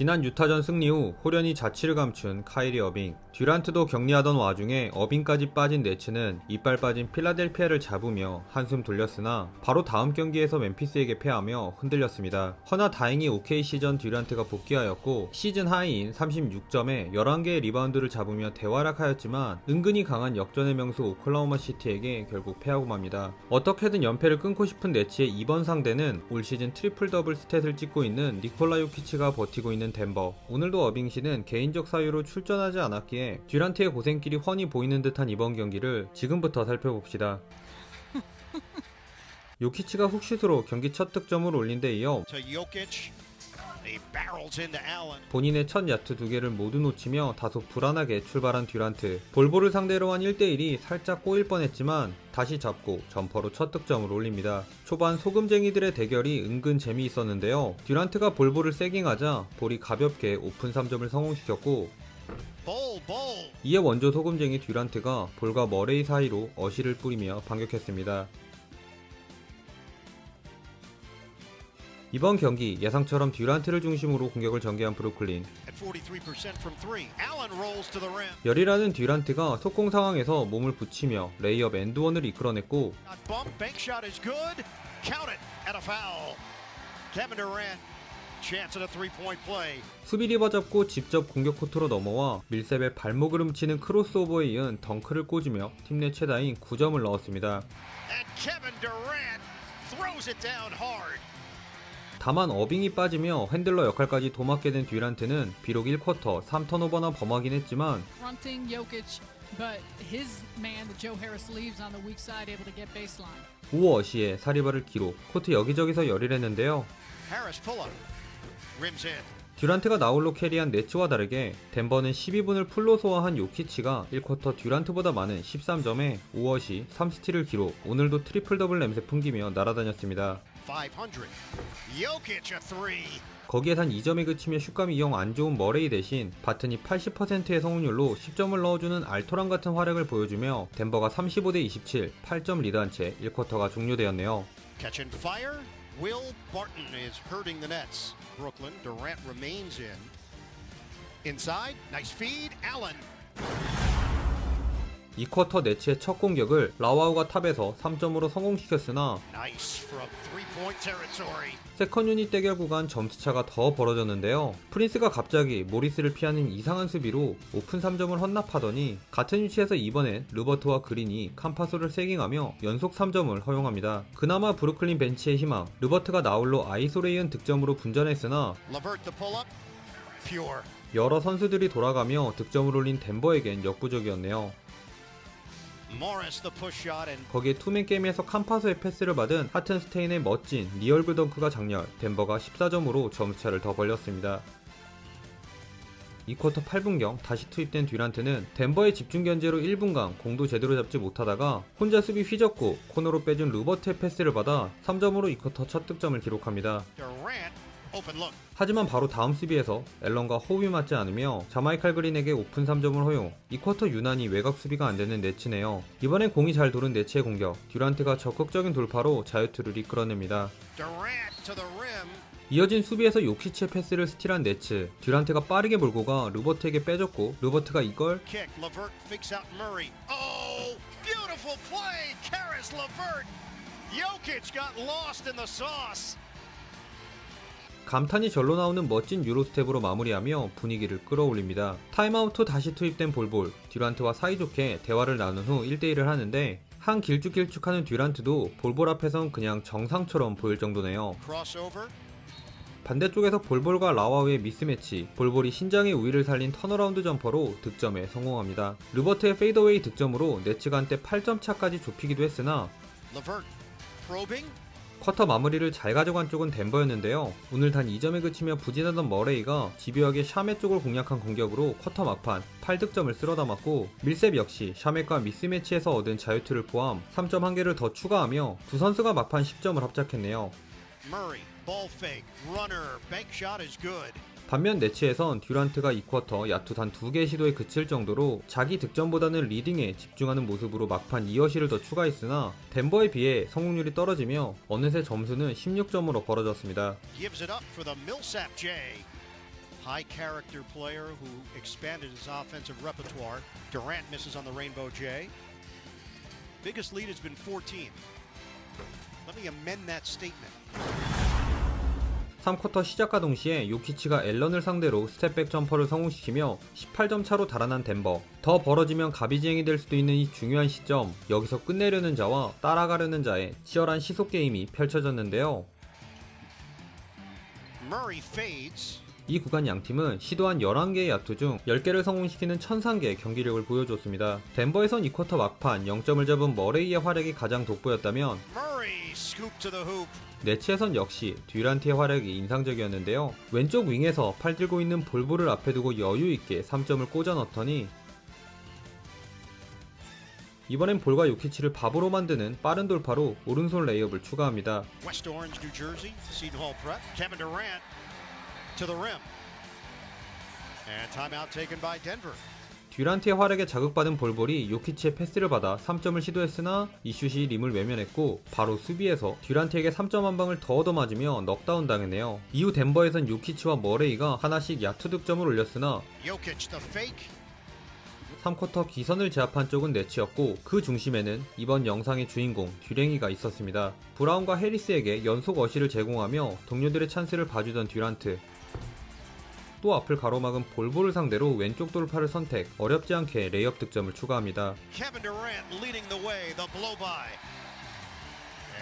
지난 유타전 승리 후 호련히 자취를 감춘 카이리 어빙. 듀란트도 격리하던 와중에 어빙까지 빠진 네츠는 이빨 빠진 필라델피아를 잡으며 한숨 돌렸으나 바로 다음 경기에서 멤피스에게 패하며 흔들렸습니다. 허나 다행히 OKC전 듀란트가 복귀하였고 시즌 하이인 36점에 11개의 리바운드를 잡으며 대활약하였지만 은근히 강한 역전의 명수 오클라호마 시티에게 결국 패하고 맙니다. 어떻게든 연패를 끊고 싶은 네츠의 이번 상대는 올 시즌 트리플 더블 스탯을 찍고 있는 니콜라 요키치가 버티고 있는 덴버. 오늘도 어빙씨는 개인적 사유로 출전하지 않았기에 듀란트의 고생길이 훤히 보이는 듯한 이번 경기를 지금부터 살펴봅시다. 요키치가 훅슛으로 경기 첫 득점을 올린 데 이어 본인의 첫 야투 2개를 모두 놓치며 다소 불안하게 출발한 듀란트. 볼볼을 상대로 한 1대1이 살짝 꼬일 뻔했지만 다시 잡고 점퍼로 첫 득점을 올립니다. 초반 소금쟁이들의 대결이 은근 재미있었는데요. 듀란트가 볼볼을 세깅하자 볼이 가볍게 오픈 3점을 성공시켰고 이에 원조 소금쟁이 듀란트가 볼과 머레이 사이로 어시를 뿌리며 반격했습니다. 이번 경기 예상처럼 듀란트를 중심으로 공격을 전개한 브루클린. 열이라는 듀란트가 속공 상황에서 몸을 붙이며 레이업 엔드원을 이끌어냈고 수비 리버 잡고 직접 공격 코트로 넘어와 밀셉에 발목을 훔치는 크로스오버에 이은 덩크를 꽂으며 팀 내 최다인 9점을 넣었습니다. 다만 어빙이 빠지며 핸들러 역할까지 도맡게 된 듀란트는 비록 1쿼터 3턴오버나 범하긴 했지만 오 어시에 사리바를 기록, 코트 여기저기서 열일했는데요. 듀란트가 나홀로 캐리한 네츠와 다르게 덴버는 12분을 풀로 소화한 요키치가 1쿼터 듀란트보다 많은 13점에 5어시 3스틸을 기록. 오늘도 트리플 더블 냄새 풍기며 날아다녔습니다. 거기에 단 2점에 그치며 슛감이 영 안좋은 머레이 대신 바튼이 80%의 성공률로 10점을 넣어주는 알토란 같은 활약을 보여주며 덴버가 35대27 8점 리드한 채 1쿼터가 종료되었네요. Will Barton is hurting the nets. Brooklyn, Durant remains in. Inside, nice feed, Allen. 2쿼터 네츠의 첫 공격을 라와우가 탑에서 3점으로 성공시켰으나 세컨 유닛 대결 구간 점수차가 더 벌어졌는데요. 프린스가 갑자기 모리스를 피하는 이상한 수비로 오픈 3점을 헌납하더니 같은 위치에서 이번엔 르버트와 그린이 캄파소를 세깅하며 연속 3점을 허용합니다. 그나마 브루클린 벤치의 희망, 르버트가 나홀로 아이솔레이언 득점으로 분전했으나 여러 선수들이 돌아가며 득점을 올린 덴버에겐 역부족이었네요. 거기에 투맨 게임에서 캄파소의 패스를 받은 하튼스테인의 멋진 리얼브 덩크가 장렬, 덴버가 14점으로 점수차를 더 벌렸습니다. 2쿼터 8분경 다시 투입된 듀란트는 덴버의 집중 견제로 1분간 공도 제대로 잡지 못하다가 혼자 수비 휘젓고 코너로 빼준 르버트의 패스를 받아 3점으로 2쿼터 첫 득점을 기록합니다. 하지만 바로 다음 수비에서 앨런과 호흡이 맞지 않으며 자마이칼 그린에게 오픈 3점을 허용. 2쿼터 유난히 외곽 수비가 안되는 네츠네요. 이번엔 공이 잘 도는 네츠의 공격, 듀란트가 적극적인 돌파로 자유투를 이끌어냅니다. 이어진 수비에서 요키치의 패스를 스틸한 네츠. 듀란트가 빠르게 몰고 가 르버트에게 빼줬고 르버트가 이걸 감탄이 절로 나오는 멋진 유로스텝으로 마무리하며 분위기를 끌어올립니다. 타임아웃 후 다시 투입된 볼볼. 듀란트와 사이좋게 대화를 나눈 후 1대1을 하는데 한 길쭉길쭉하는 듀란트도 볼볼 앞에선 그냥 정상처럼 보일 정도네요. 반대쪽에서 볼볼과 라와우의 미스매치. 볼볼이 신장의 우위를 살린 턴어라운드 점퍼로 득점에 성공합니다. 르버트의 페이더웨이 득점으로 네츠가 한때 8점 차까지 좁히기도 했으나 쿼터 마무리를 잘 가져간 쪽은 덴버였는데요. 오늘 단 2점에 그치며 부진하던 머레이가 집요하게 샤메 쪽을 공략한 공격으로 쿼터 막판 8득점을 쓸어담았고 밀셉 역시 샤메과 미스매치에서 얻은 자유투를 포함 3점 1개를 더 추가하며 두 선수가 막판 10점을 합작했네요. 반면 네츠에선 듀란트가 2쿼터 야투 단 2개의 시도에 그칠 정도로 자기 득점보다는 리딩에 집중하는 모습으로 막판 2어시를 더 추가했으나 덴버에 비해 성공률이 떨어지며 어느새 점수는 16점으로 벌어졌습니다. high character player who expanded his offensive repertoire. Durant misses on the Rainbow J. Biggest lead has been 14. Let me amend that statement. 3쿼터 시작과 동시에 요키치가 앨런을 상대로 스텝백 점퍼를 성공시키며 18점 차로 달아난 덴버. 더 벌어지면 가비지행이 될 수도 있는 이 중요한 시점, 여기서 끝내려는 자와 따라가려는 자의 치열한 시속 게임이 펼쳐졌는데요. Murray fades. 이 구간 양팀은 시도한 11개의 야투 중 10개를 성공시키는 천상계의 경기력을 보여줬습니다. 덴버에선 2쿼터 막판 0점을 잡은 머레이의 활약이 가장 돋보였다면 Murray scoop to the hoop. 네츠에선 역시 듀란트의 활약이 인상적이었는데요. 왼쪽 윙에서 팔 들고 있는 볼볼을 앞에 두고 여유있게 3점을 꽂아 넣더니 이번엔 볼과 요키치를 바보로 만드는 빠른 돌파로 오른손 레이업을 추가합니다. West Orange, New Jersey, Seton Hall Prep. Kevin Durant to the rim. And timeout taken by Denver. 듀란트의 활약에 자극받은 볼볼이 요키치의 패스를 받아 3점을 시도했으나 이 슛이 림을 외면했고 바로 수비에서 듀란트에게 3점 한 방을 더 얻어맞으며 넉다운 당했네요. 이후 덴버에선 요키치와 머레이가 하나씩 야투 득점을 올렸으나 Jokic the fake. 3쿼터 기선을 제압한 쪽은 네츠였고 그 중심에는 이번 영상의 주인공 듀랭이가 있었습니다. 브라운과 해리스에게 연속 어시를 제공하며 동료들의 찬스를 봐주던 듀란트. 또 앞을 가로막은 볼볼을 상대로 왼쪽 돌파를 선택, 어렵지 않게 레이업 득점을 추가합니다. Kevin Durant leading the way, the blow by.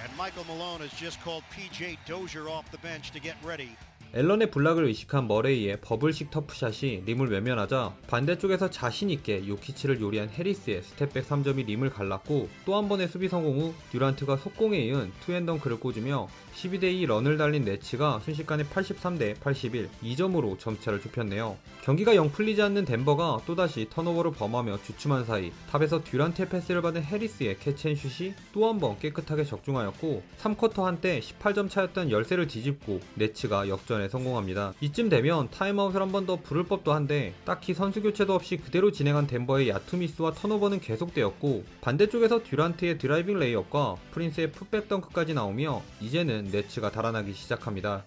And Michael Malone has just called PJ Dozier off the bench to get ready. 앨런의 블락을 의식한 머레이의 버블식 터프샷이 림을 외면하자 반대쪽에서 자신있게 요키치를 요리한 해리스의 스텝백 3점이 림을 갈랐고 또 한 번의 수비 성공 후 듀란트가 속공에 이은 투앤덩크를 꽂으며 12대2 런을 달린 네츠가 순식간에 83대 81, 2점으로 점차를 좁혔네요. 경기가 영 풀리지 않는 덴버가 또다시 턴오버를 범하며 주춤한 사이 탑에서 듀란트의 패스를 받은 해리스의 캐치앤슛이 또 한 번 깨끗하게 적중하였고 3쿼터 한때 18점 차였던 열세를 뒤집고 네츠가 역전에 성공합니다. 이쯤 되면 타임아웃을 한 번 더 부를 법도 한데 딱히 선수 교체도 없이 그대로 진행한 덴버의 야투 미스와 턴오버는 계속되었고 반대쪽에서 듀란트의 드라이빙 레이업과 프린스의 풋백 덩크까지 나오며 이제는 네츠가 달아나기 시작합니다.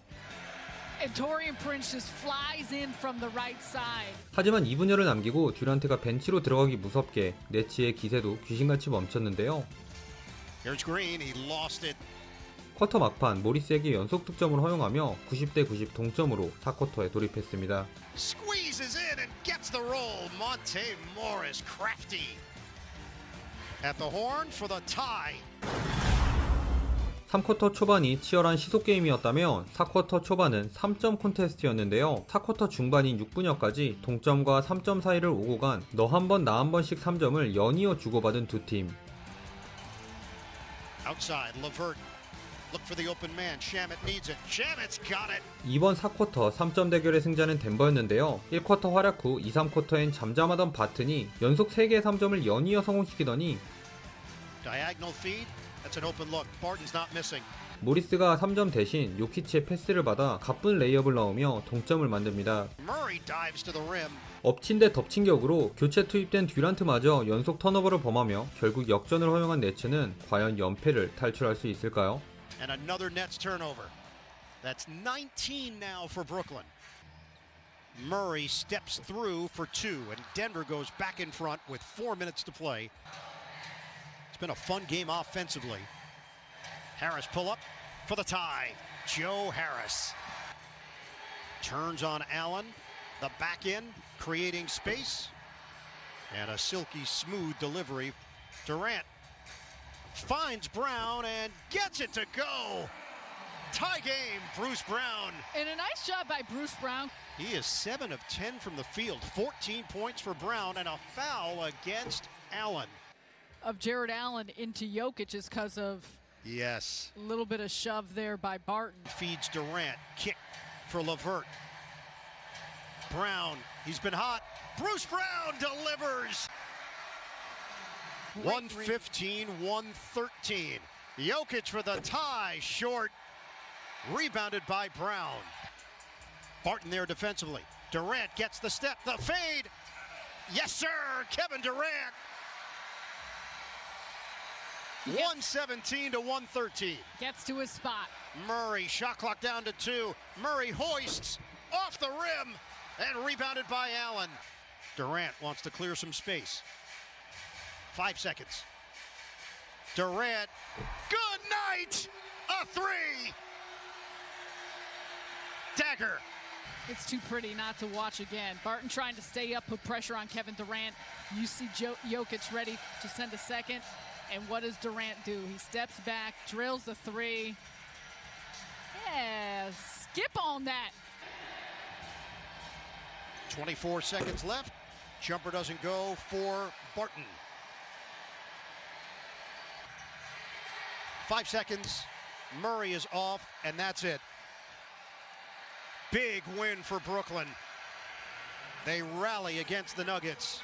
And Torian Prince just flies in from the right side. 하지만 2분여를 남기고 듀란트가 벤치로 들어가기 무섭게 네츠의 기세도 귀신같이 멈췄는데요. Here's Green, he lost it. 쿼터 막판 모리스에게 연속 득점을 허용하며 90대 90 동점으로 4쿼터에 돌입했습니다. Squeezes in and gets the roll. Monte Morris, crafty. At the horn for the tie. 3쿼터 초반이 치열한 시속 게임이었다면 4쿼터 초반은 3점 콘테스트였는데요. 4쿼터 중반인 6분여까지 동점과 3점 사이를 오고 간 너 한 번 나 한 번씩 3점을 연이어 주고받은 두 팀. Outside, LeVert. Look for the open man. Shamet needs it. Shamet's got it. 이번 4쿼터 3점 대결의 승자는 덴버였는데요. 1쿼터 활약 후 2, 3쿼터엔 잠잠하던 바튼이 연속 3개의 3점을 연이어 성공시키더니 Diagonal feed. That's an open look. Barton's not missing. 모리스가 3점 대신 요키치의 패스를 받아 가쁜 레이업을 넣으며 동점을 만듭니다. Murray dives to the rim. 엎친 데 덮친 격으로 교체 투입된 듀란트마저 연속 턴오버를 범하며 결국 역전을 허용한 네츠는 과연 연패를 탈출할 수 있을까요? And another Nets turnover. That's 19 now for Brooklyn. Murray steps through for two, and Denver goes back in front with 4 minutes to play. It's been a fun game offensively. Harris pull up for the tie. Joe Harris turns on Allen. The back end creating space. And a silky smooth delivery. Durant finds Brown and gets it to go. Tie game, Bruce Brown. And a nice job by Bruce Brown. He is 7 of 10 from the field. 14 points for Brown and a foul against Allen. Of Jared Allen into Jokic is because of Yes. a little bit of shove there by Barton. Feeds Durant. Kick for LeVert. Brown, he's been hot. Bruce Brown delivers. 115-113. Jokic for the tie, short. Rebounded by Brown. Barton there defensively. Durant gets the step, the fade. Yes, sir, Kevin Durant. 117-113. Gets to his spot. Murray, shot clock down to 2. Murray hoists off the rim. And rebounded by Allen. Durant wants to clear some space. 5 seconds. Durant, good night! A three! Dagger. It's too pretty not to watch again. Barton trying to stay up, put pressure on Kevin Durant. You see Jokic ready to send a second. And what does Durant do? He steps back, drills the three. Yeah, skip on that. 24 seconds left. Jumper doesn't go for Barton. 5 seconds. Murray is off, and that's it. Big win for Brooklyn. They rally against the Nuggets.